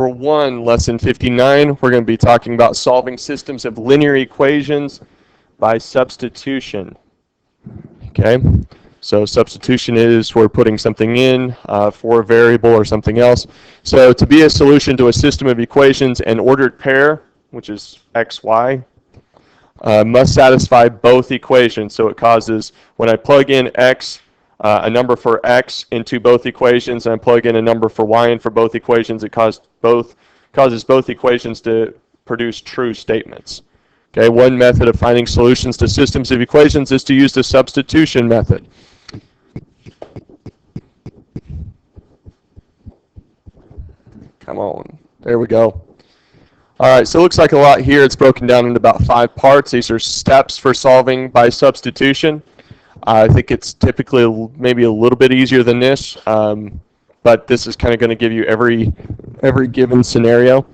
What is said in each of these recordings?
Number 1, lesson 59, we're going to be talking about solving systems of linear equations by substitution. Okay, so substitution is we're putting something in for a variable or something else. So to be a solution to a system of equations, an ordered pair, which is x, y, must satisfy both equations. So it causes, when I plug in x, a number for x into both equations, and I plug in a number for y in for both equations, it causes both equations to produce true statements. Okay, one method of finding solutions to systems of equations is to use the substitution method. Come on, there we go. All right, so it looks like a lot here. It's broken down into about 5 parts. These are steps for solving by substitution. I think it's typically maybe a little bit easier than this, but this is kind of going to give you every given scenario.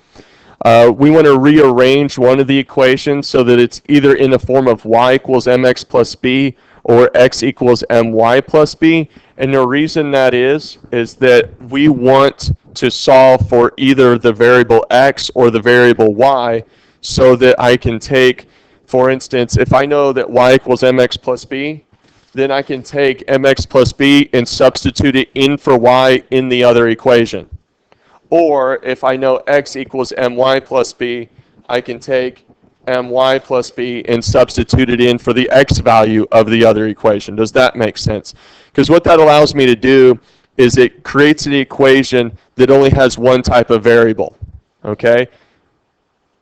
We want to rearrange one of the equations so that it's either in the form of y equals mx plus b or x equals my plus b. And the reason that is that we want to solve for either the variable x or the variable y so that I can take, for instance, if I know that y equals mx plus b, then I can take mx plus b and substitute it in for y in the other equation. Or if I know x equals my plus b, I can take my plus b and substitute it in for the x value of the other equation. Does that make sense? Because what that allows me to do is it creates an equation that only has one type of variable. Okay?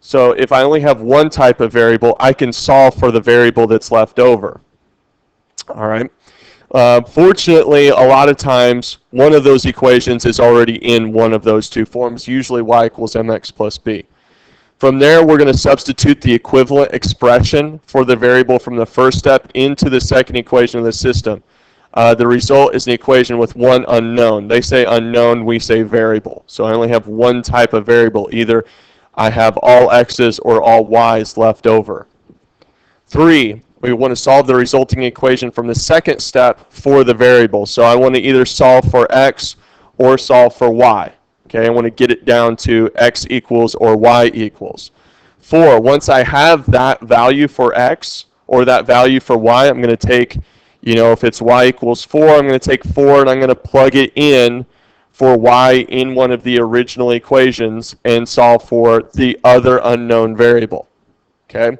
So if I only have one type of variable, I can solve for the variable that's left over. All right. Fortunately, a lot of times, one of those equations is already in one of those two forms, usually y equals mx plus b. From there, we're going to substitute the equivalent expression for the variable from the first step into the second equation of the system. The result is an equation with one unknown. They say unknown, we say variable. So I only have one type of variable. Either I have all x's or all y's left over. 3. We want to solve the resulting equation from the second step for the variable. So I want to either solve for x or solve for y. Okay, I want to get it down to x equals or y equals. 4, once I have that value for x or that value for y, I'm going to take, if it's y equals 4, I'm going to take 4 and I'm going to plug it in for y in one of the original equations and solve for the other unknown variable. Okay.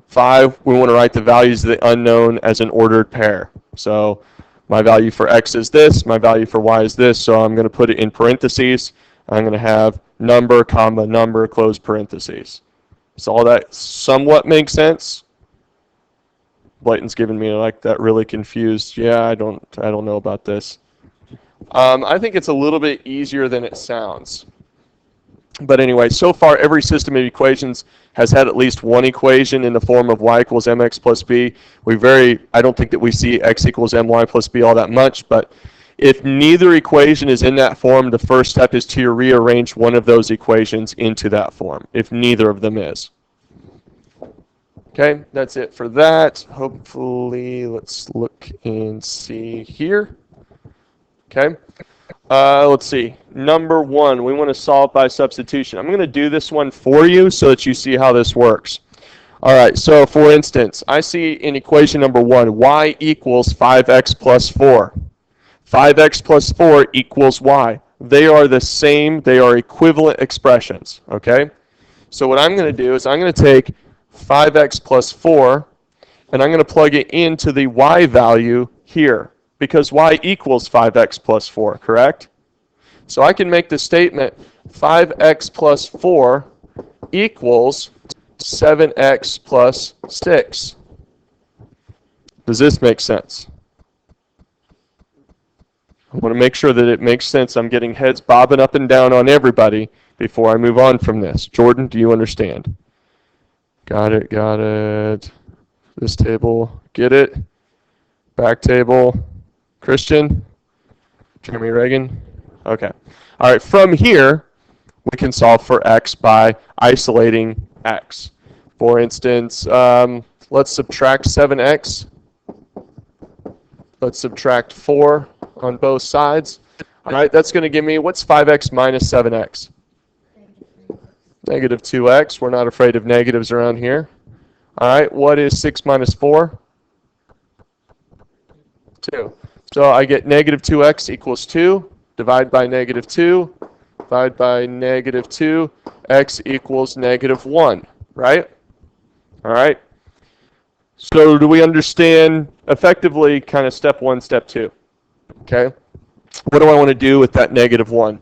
5, we want to write the values of the unknown as an ordered pair. So my value for x is this, my value for y is this, so I'm going to put it in parentheses. I'm going to have number, comma, number, close parentheses. So all that somewhat makes sense. Blayton's giving me like that really confused. Yeah, I don't know about this. I think it's a little bit easier than it sounds. But anyway, so far every system of equations has had at least one equation in the form of y equals mx plus b. I don't think that we see x equals my plus b all that much, but if neither equation is in that form, the first step is to rearrange one of those equations into that form, if neither of them is. Okay, that's it for that. Hopefully, let's look and see here. Okay. Let's see. Number 1, we want to solve by substitution. I'm going to do this one for you so that you see how this works. All right, so for instance, I see in equation number 1, y equals 5x plus 4. 5x plus 4 equals y. They are the same, they are equivalent expressions, okay? So what I'm going to do is I'm going to take 5x plus 4, and I'm going to plug it into the y value here, because y equals 5x plus 4, correct? So I can make the statement 5x plus 4 equals 7x plus 6. Does this make sense? I want to make sure that it makes sense. I'm getting heads bobbing up and down on everybody before I move on from this. Jordan, do you understand? Got it. This table, get it? Back table. Christian? Jeremy Reagan? Okay. All right, from here, we can solve for x by isolating x. For instance, let's subtract 7x. Let's subtract 4 on both sides. All right, that's going to give me, what's 5x minus 7x? Negative 2x. We're not afraid of negatives around here. All right, what is 6 minus 4? 2. So I get negative 2x equals 2. Divide by negative 2. Divide by negative 2. X equals negative 1, right? All right. So do we understand effectively kind of step 1, step 2? Okay. What do I want to do with that negative 1?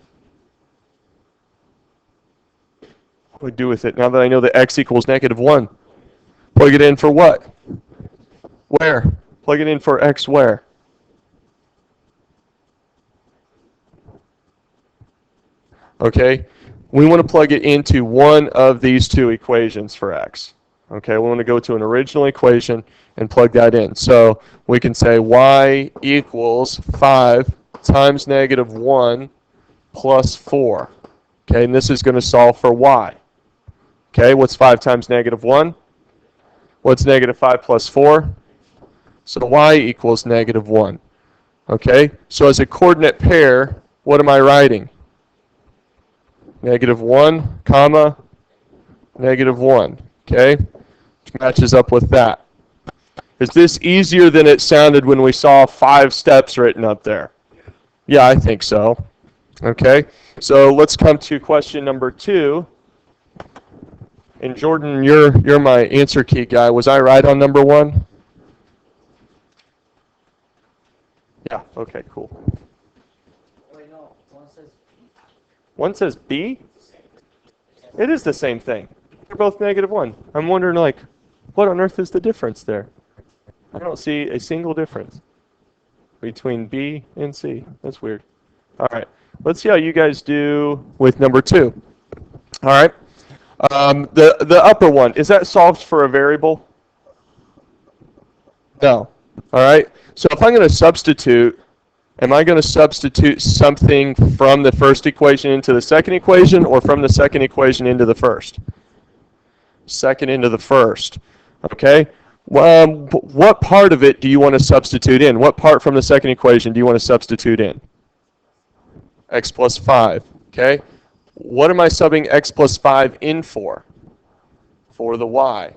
What do I do with it now that I know that x equals negative 1? Plug it in for what? Where? Plug it in for x where? Okay. We want to plug it into one of these two equations for x. Okay, we want to go to an original equation and plug that in. So we can say y equals 5 times negative 1 plus 4. Okay, and this is going to solve for y. Okay, what's 5 times negative 1? What's negative 5 plus 4? So y equals negative 1. Okay, so as a coordinate pair, what am I writing? Negative 1, comma, negative 1. Okay, which matches up with that. Is this easier than it sounded when we saw 5 steps written up there? Yeah, I think so. Okay, so let's come to question number 2. And Jordan, you're my answer key guy. Was I right on number 1? Yeah, okay, cool. Wait, no, one says B. One says B? It is the same thing. They're both negative 1. I'm wondering, like, what on earth is the difference there? I don't see a single difference between B and C. That's weird. All right, let's see how you guys do with number 2. All right, the upper one, is that solved for a variable? No. All right, so if I'm going to substitute, am I going to substitute something from the first equation into the second equation, or from the second equation into the first? Second into the first. Okay. What part of it do you want to substitute in? What part from the second equation do you want to substitute in? X plus 5. Okay. What am I subbing x plus 5 in for? For the y.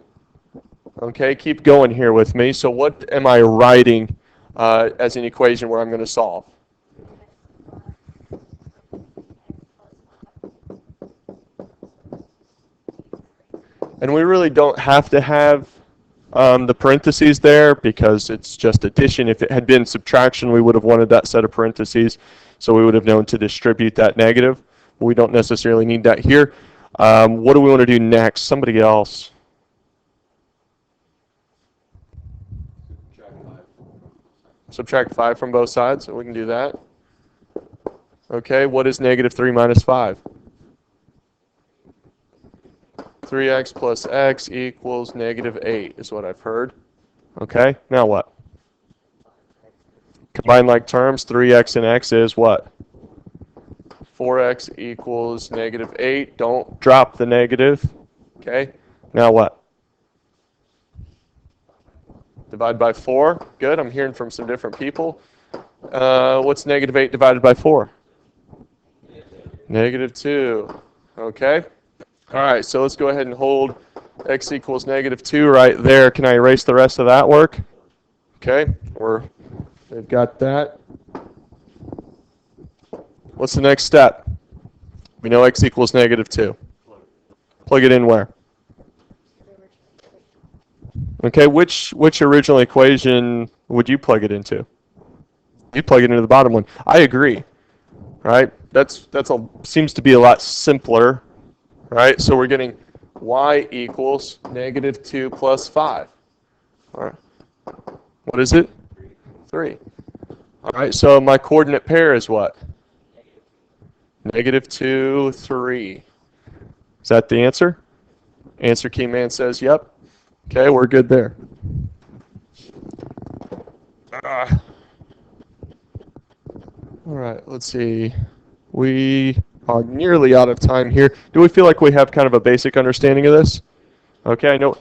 Okay, keep going here with me. So what am I writing as an equation where I'm going to solve? And we really don't have to have the parentheses there because it's just addition. If it had been subtraction, we would have wanted that set of parentheses, so we would have known to distribute that negative. But we don't necessarily need that here. What do we want to do next? Somebody else. Subtract 5 from both sides, so we can do that. Okay, what is negative 3 minus 5? 3x plus x equals negative 8 is what I've heard. Okay, now what? Combine like terms, 3x and x is what? 4x equals negative 8. Don't drop the negative. Okay, now what? Divide by 4. Good, I'm hearing from some different people. What's negative 8 divided by 4? Negative 2. Okay. All right, so let's go ahead and hold x equals negative 2 right there. Can I erase the rest of that work? Okay, they've got that. What's the next step? We know x equals negative 2. Plug it in where? Okay, which original equation would you plug it into? You plug it into the bottom one. I agree. Right? Seems to be a lot simpler. Right? So we're getting y equals negative 2 plus 5. All right. What is it? 3. All right, so my coordinate pair is what? Negative 2, 3. Is that the answer? Answer key man says yep. Okay, we're good there. All right, let's see. We are nearly out of time here. Do we feel like we have kind of a basic understanding of this? Okay, I know.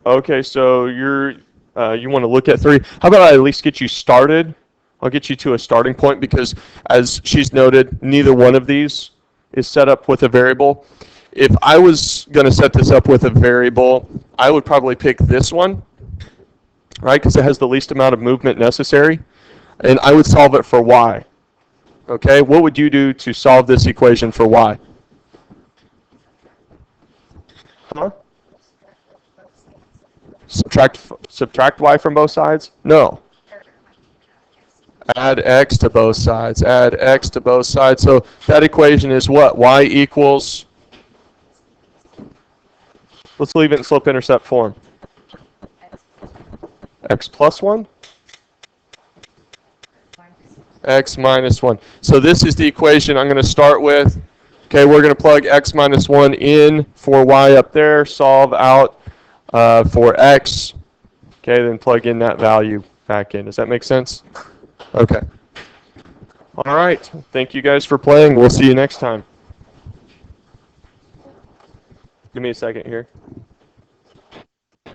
Okay, so you want to look at 3. How about I at least get you started I'll get you to a starting point because, as she's noted, neither one of these is set up with a variable. If I was going to set this up with a variable, I would probably pick this one, right, because it has the least amount of movement necessary, and I would solve it for y. Okay, what would you do to solve this equation for y? Huh? Subtract y from both sides? No. Add x to both sides. Add x to both sides. So that equation is what? Y equals, let's leave it in slope-intercept form. X plus 1? X minus 1. So this is the equation I'm going to start with. Okay, we're going to plug x minus 1 in for y up there, solve out for x. Okay, then plug in that value back in. Does that make sense? Okay. All right. Thank you guys for playing. We'll see you next time. Give me a second here.